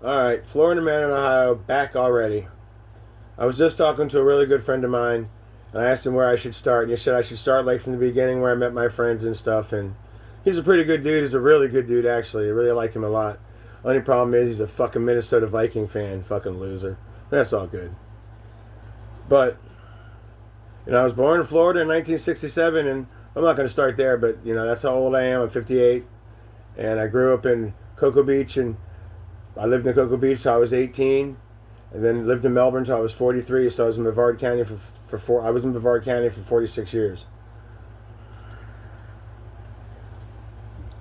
Alright, Florida Man in Ohio, back already. I was just talking to a really good friend of mine, and I asked him where I should start, and he said I should start like from the beginning where I met my friends and stuff, and he's a pretty good dude. He's a really good dude, actually. I really like him a lot. Only problem is he's a fucking Minnesota Viking fan, fucking loser. That's all good. But, I was born in Florida in 1967, and I'm not going to start there, but, that's how old I am. I'm 58, and I grew up in Cocoa Beach, and I lived in Cocoa Beach till I was 18, and then lived in Melbourne till I was 43. So I was in Brevard County I was in Brevard County for 46 years.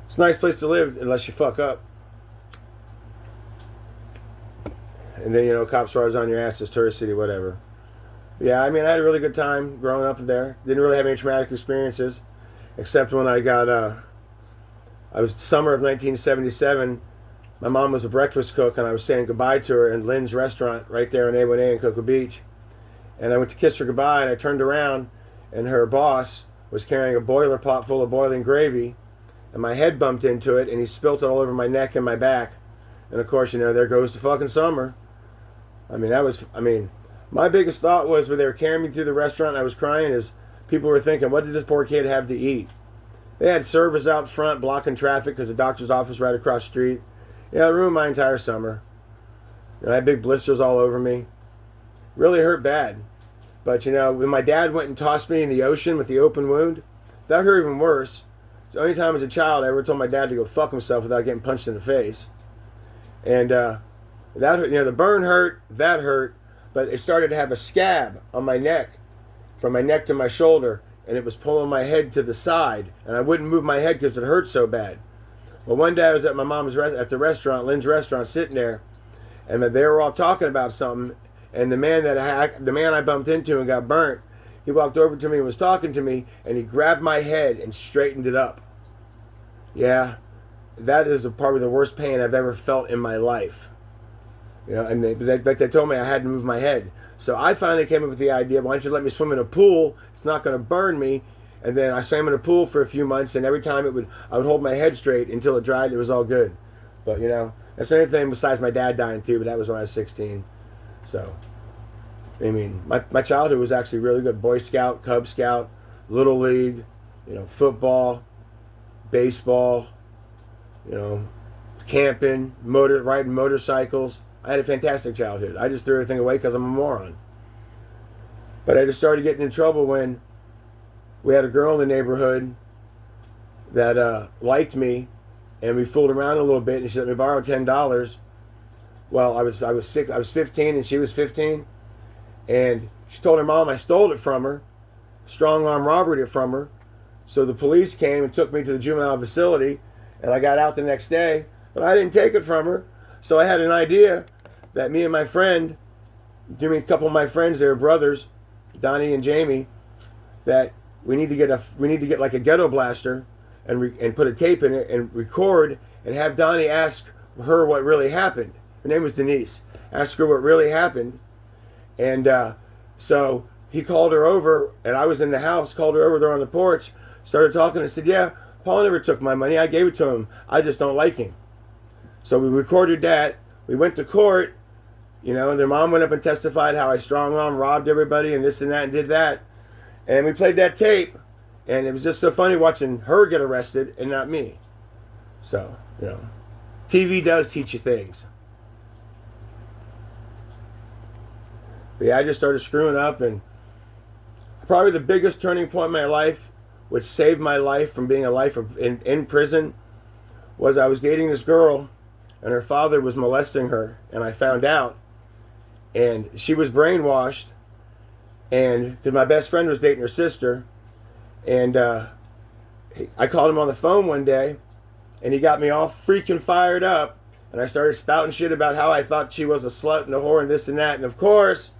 It's a nice place to live unless you fuck up, and then cops are always on your ass. It's tourist city, whatever. But yeah, I mean, I had a really good time growing up there. Didn't really have any traumatic experiences, except when I got I was summer of 1977. My mom was a breakfast cook, and I was saying goodbye to her in Lynn's restaurant right there in A1A in Cocoa Beach. And I went to kiss her goodbye, and I turned around, and her boss was carrying a boiler pot full of boiling gravy, and my head bumped into it, and he spilt it all over my neck and my back. And of course, there goes the fucking summer. My biggest thought was when they were carrying me through the restaurant and I was crying is people were thinking, what did this poor kid have to eat? They had servers out front blocking traffic because the doctor's office right across the street. Yeah, it ruined my entire summer. I had big blisters all over me. Really hurt bad. But, when my dad went and tossed me in the ocean with the open wound, that hurt even worse. It's the only time as a child I ever told my dad to go fuck himself without getting punched in the face. And that hurt, the burn hurt, that hurt, but it started to have a scab on my neck, from my neck to my shoulder, and it was pulling my head to the side, and I wouldn't move my head because it hurt so bad. Well, one day I was at my mom's at the restaurant, Lynn's restaurant, sitting there, and they were all talking about something. And the man I bumped into and got burnt, he walked over to me and was talking to me, and he grabbed my head and straightened it up. Yeah, that is probably the worst pain I've ever felt in my life. And they told me I had to move my head. So I finally came up with the idea: why don't you let me swim in a pool? It's not going to burn me. And then I swam in a pool for a few months, and every time I would hold my head straight until it dried. It was all good. But that's anything besides my dad dying too. But that was when I was 16. So, my childhood was actually really good. Boy Scout, Cub Scout, Little League, football, baseball, camping, riding motorcycles. I had a fantastic childhood. I just threw everything away because I'm a moron. But I just started getting in trouble when we had a girl in the neighborhood that liked me, and we fooled around a little bit, and she let me borrow $10. Well, I was 15, and she was 15, and she told her mom I stole it from her, strong arm robbered it from her. So the police came and took me to the juvenile facility, and I got out the next day, but I didn't take it from her. So I had an idea that me and my friend, a couple of my friends, they were brothers, Donnie and Jamie, that we need to get like a ghetto blaster and put a tape in it and record and have Donnie ask her what really happened. Her name was Denise. Ask her what really happened. And so he called her over, and I was in the house, called her over there on the porch, started talking, and said, yeah, Paul never took my money. I gave it to him. I just don't like him. So we recorded that. We went to court, and their mom went up and testified how I strong-arm robbed everybody and this and that and did that. And we played that tape, and it was just so funny watching her get arrested and not me. So, TV does teach you things. But yeah, I just started screwing up, and probably the biggest turning point in my life, which saved my life from being a life in prison, was I was dating this girl, and her father was molesting her, and I found out, and she was brainwashed, and because my best friend was dating her sister, and I called him on the phone one day, and he got me all freaking fired up, and I started spouting shit about how I thought she was a slut and a whore and this and that, and of course,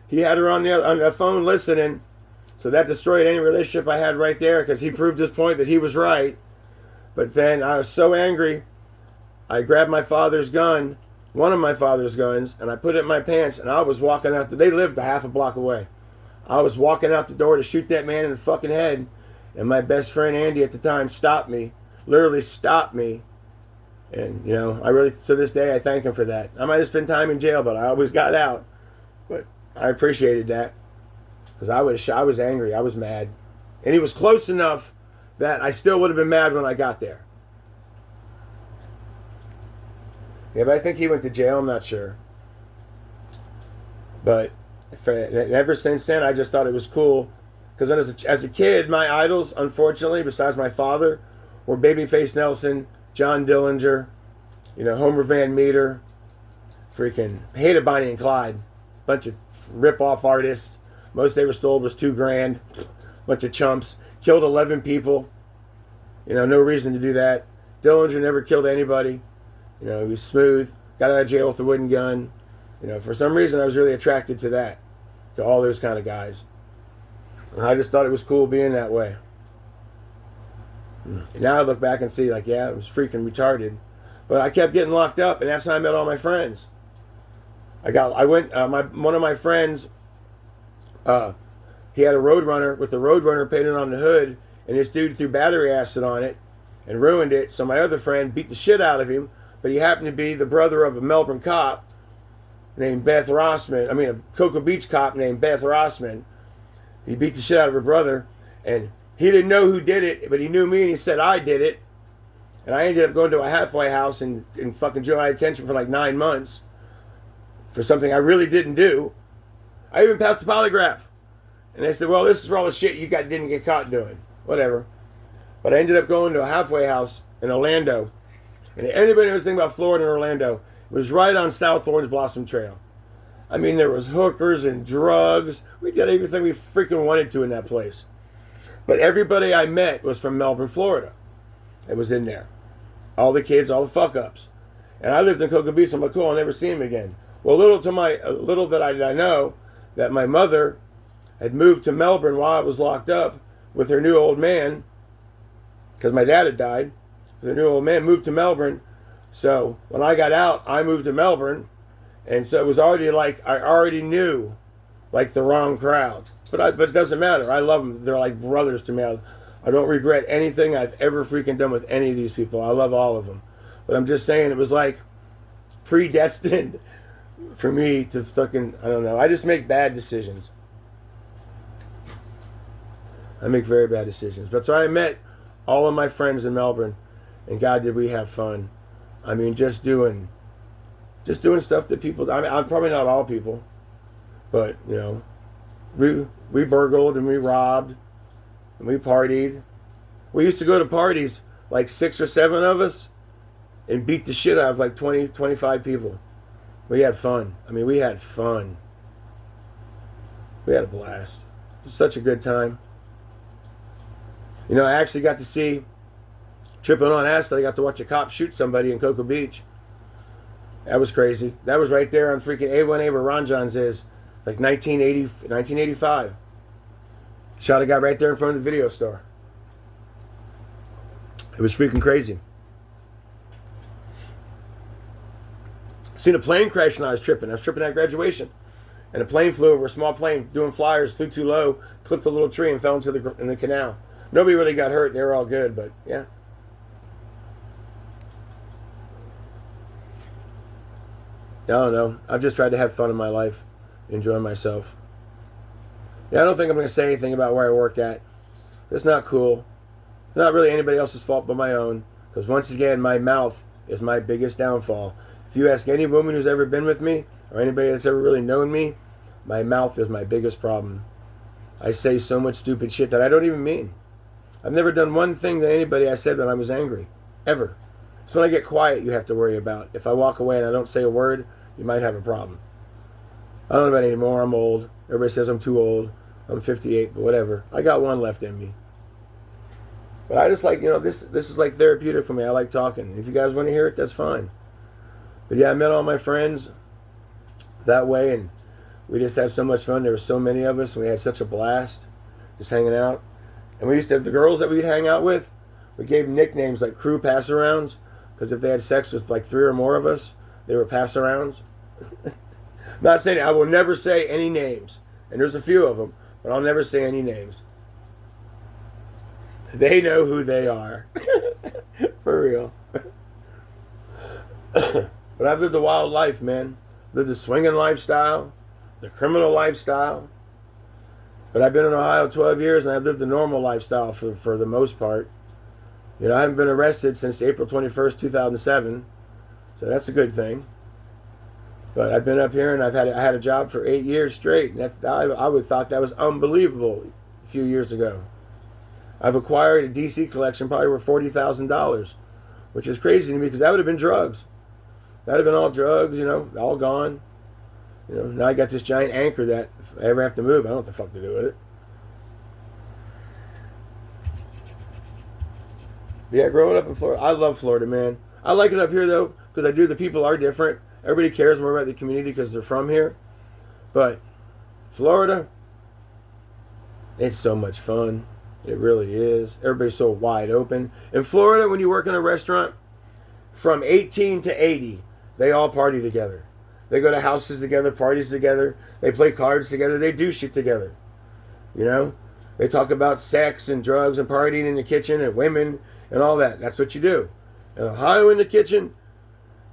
he had her on the phone listening, so that destroyed any relationship I had right there, because he proved his point that he was right. But then I was so angry, I grabbed my father's gun, one of my father's guns, and I put it in my pants, and I was walking out. They lived a half a block away. I was walking out the door to shoot that man in the fucking head, and my best friend Andy at the time stopped me, literally stopped me, And, you know, I really, to this day, I thank him for that. I might have spent time in jail, but I always got out. But I appreciated that. Because I was angry. I was mad. And he was close enough that I still would have been mad when I got there. Yeah, but I think he went to jail. I'm not sure. But ever since then, I just thought it was cool. Because as a kid, my idols, unfortunately, besides my father, were Babyface Nelson, John Dillinger, you know, Homer Van Meter, freaking hated Bonnie and Clyde, bunch of rip-off artists. Most they were stole was $2,000, bunch of chumps, killed 11 people. You know, no reason to do that. Dillinger never killed anybody. You know, he was smooth, got out of jail with a wooden gun. You know, for some reason I was really attracted to that, to all those kind of guys. And I just thought it was cool being that way. And now I look back and see, like, yeah, it was freaking retarded. But I kept getting locked up, and that's how I met all my friends. One of my friends, he had a Roadrunner with the Roadrunner painted on the hood, and this dude threw battery acid on it and ruined it. So my other friend beat the shit out of him, but he happened to be the brother of a Melbourne cop named Beth Rossman. I mean, a Cocoa Beach cop named Beth Rossman. He beat the shit out of her brother, and he didn't know who did it, but he knew me, and he said I did it. And I ended up going to a halfway house and fucking juvenile detention for like 9 months for something I really didn't do. I even passed a polygraph. And they said, well, this is for all the shit you didn't get caught doing. Whatever. But I ended up going to a halfway house in Orlando. And anybody knows anything about Florida and Orlando, it was right on South Orange Blossom Trail. I mean, there was hookers and drugs. We did everything we freaking wanted to in that place. But everybody I met was from Melbourne, Florida. It was in there. All the kids, all the fuck-ups. And I lived in Cocoa Beach, so I'm like, cool, I'll never see him again. Well, little that I know that my mother had moved to Melbourne while I was locked up with her new old man, because my dad had died. The new old man moved to Melbourne. So when I got out, I moved to Melbourne. And so it was already like, I already knew, like, the wrong crowd. But it doesn't matter. I love them. They're like brothers to me. I don't regret anything I've ever freaking done with any of these people. I love all of them. But I'm just saying, it was like predestined for me to fucking, I don't know. I just make bad decisions. I make very bad decisions. But so I met all of my friends in Melbourne, and God, did we have fun. I mean, just doing stuff that people, I mean, I'm probably not all people, but, you know, we burgled and we robbed and we partied. We used to go to parties, like 6 or 7 of us, and beat the shit out of like 20, 25 people. We had fun. I mean, we had fun. We had a blast. It was such a good time. You know, I actually got to see, tripping on acid, I got to watch a cop shoot somebody in Cocoa Beach. That was crazy. That was right there on freaking A1A where Ron John's is. Like 1985. Shot a guy right there in front of the video store. It was freaking crazy. Seen a plane crash when I was tripping. I was tripping at graduation. And a plane flew over, a small plane, doing flyers, flew too low, clipped a little tree and fell into the canal. Nobody really got hurt. They were all good, but yeah. I don't know. I've just tried to have fun in my life, enjoy myself. Yeah, I don't think I'm going to say anything about where I worked at. It's not cool. It's not really anybody else's fault but my own. Because once again, my mouth is my biggest downfall. If you ask any woman who's ever been with me, or anybody that's ever really known me, my mouth is my biggest problem. I say so much stupid shit that I don't even mean. I've never done one thing to anybody I said when I was angry. Ever. It's when I get quiet you have to worry about. If I walk away and I don't say a word, you might have a problem. I don't know about it anymore. I'm old. Everybody says I'm too old. I'm 58, but whatever. I got one left in me. But I just like, you know, this is like therapeutic for me. I like talking. If you guys want to hear it, that's fine. But yeah, I met all my friends that way, and we just had so much fun. There were so many of us, and we had such a blast just hanging out. And we used to have the girls that we'd hang out with, we gave them nicknames like crew pass-arounds, because if they had sex with like 3 or more of us, they were pass-arounds. Not saying I will never say any names, and there's a few of them, but I'll never say any names. They know who they are. For real. But I've lived a wild life, man. Lived the swinging lifestyle, the criminal lifestyle. But I've been in Ohio 12 years, and I've lived the normal lifestyle for the most part. You know, I haven't been arrested since April 21st, 2007. So that's a good thing. But I've been up here, and I had a job for 8 years straight. And I would thought that was unbelievable a few years ago. I've acquired a DC collection probably worth $40,000, which is crazy to me because that would have been drugs. That would have been all drugs, you know, all gone. You know, now I got this giant anchor that if I ever have to move, I don't know what the fuck to do with it. But yeah, growing up in Florida, I love Florida, man. I like it up here though, because the people are different. Everybody cares more about the community because they're from here. But Florida, it's so much fun. It really is. Everybody's so wide open. In Florida, when you work in a restaurant, from 18 to 80, they all party together. They go to houses together, parties together. They play cards together. They do shit together. You know? They talk about sex and drugs and partying in the kitchen and women and all that. That's what you do. In Ohio, in the kitchen,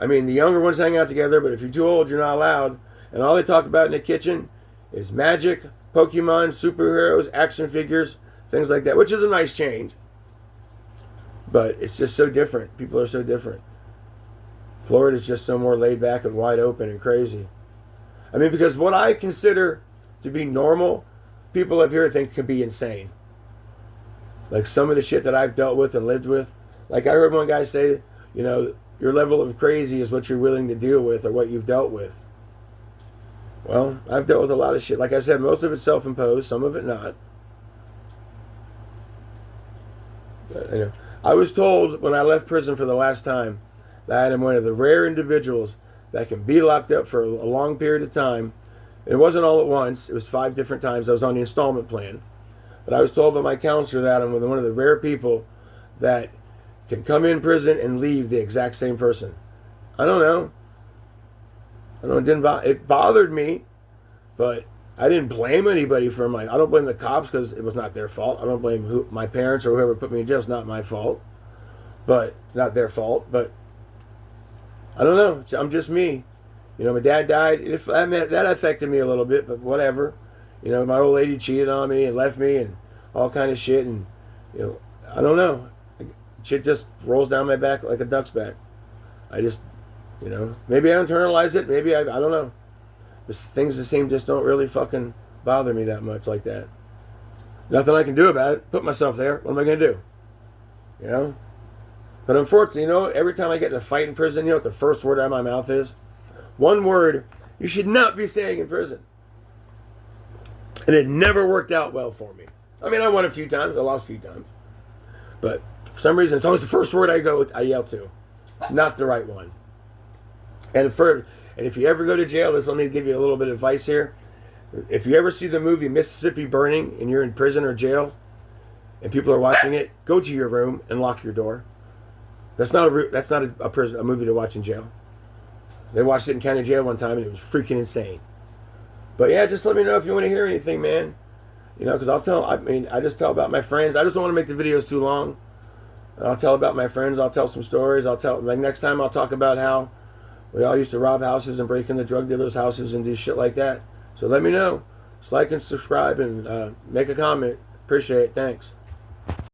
I mean, the younger ones hang out together, but if you're too old, you're not allowed. And all they talk about in the kitchen is magic, Pokemon, superheroes, action figures, things like that, which is a nice change. But it's just so different. People are so different. Florida's just so more laid back and wide open and crazy. I mean, because what I consider to be normal, people up here think can be insane. Like some of the shit that I've dealt with and lived with. Like I heard one guy say, you know, your level of crazy is what you're willing to deal with or what you've dealt with. Well, I've dealt with a lot of shit. Like I said, most of it's self-imposed, some of it not. But, you know, I was told when I left prison for the last time that I'm one of the rare individuals that can be locked up for a long period of time. It wasn't all at once. It was 5 different times. I was on the installment plan. But I was told by my counselor that I'm one of the rare people that can come in prison and leave the exact same person. I don't know. It bothered me, but I didn't blame anybody for I don't blame the cops because it was not their fault. I don't blame my parents or whoever put me in jail. It's not my fault. But, not their fault. But, I don't know. I'm just me. You know, my dad died. That affected me a little bit, but whatever. You know, my old lady cheated on me and left me and all kind of shit. And, you know, I don't know. Shit just rolls down my back like a duck's back. I just, you know, maybe I internalize it. Maybe I don't know. Things the same just don't really fucking bother me that much like that. Nothing I can do about it. Put myself there. What am I going to do? You know? But unfortunately, you know, every time I get in a fight in prison, you know what the first word out of my mouth is? One word you should not be saying in prison. And it never worked out well for me. I mean, I won a few times. I lost a few times. But for some reason, it's always the first word I yell to. It's not the right one. And if you ever go to jail, let me give you a little bit of advice here. If you ever see the movie Mississippi Burning and you're in prison or jail and people are watching it, go to your room and lock your door. That's not a movie to watch in jail. They watched it in county jail one time and it was freaking insane. But yeah, just let me know if you want to hear anything, man. You know, because I just tell about my friends. I just don't want to make the videos too long. I'll tell about my friends. I'll tell some stories. Next time I'll talk about how we all used to rob houses and break into drug dealers' houses and do shit like that. So let me know. Just like and subscribe and make a comment. Appreciate it. Thanks.